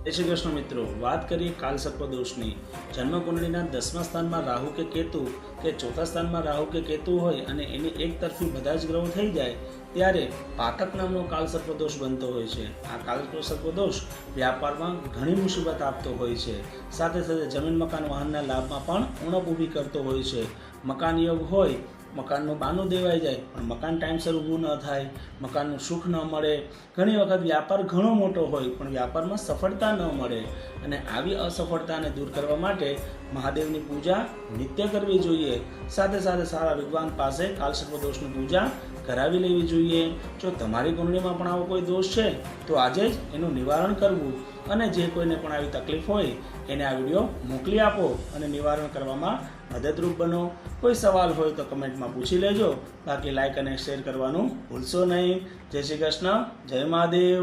जय श्री कृष्ण मित्रों, बात करिए कालसर्प दोषनी। जन्मकुंडलीना 10मा स्थानमा राहु के केतु के 4था स्थानमा राहु के केतु होय अने एनी एक तरफी बधा ज ग्रहो थई जाय त्यारे पातक नामनो कालसर्प दोष बनतो होय छे। आ कालसर्प दोष व्यापारमां घणी मुसीबत आपतो होय छे, साथे साथे जमीन मकान वाहनना लाभमां पण उणप ऊभी करतो होय छे। मकान योग होय, मकानનું બાનું દેવાઈ જાય પણ મકાન ટાઈમસર ઊભું ન થાય, મકાનનું સુખ ન મળે। ઘણી વખત વ્યાપાર ઘણો મોટો હોય પણ વ્યાપારમાં સફળતા ન મળે અને આવી અસફળતાને દૂર કરવા માટે મહાદેવની પૂજા નિત્ય કરવી જોઈએ। સાથે સાથે સારા વિદ્વાન પાસે કાલસર્પ દોષની પૂજા કરાવી લેવી જોઈએ। જો તમારી કુંડળીમાં પણ આવો કોઈ દોષ છે તો આજે જ એનું નિવારણ કરવું અને જે કોઈને પણ આવી તકલીફ હોય એને આ વિડીયો મોકલી આપો અને નિવારણ કરવામાં મદદરૂપ બનો। કોઈ સવાલ હોય તો કમેન્ટમાં પૂછી લેજો, બાકી લાઈક અને શેર કરવાનું ભૂલશો નહીં। જય શ્રી કૃષ્ણ, જય મહાદેવ।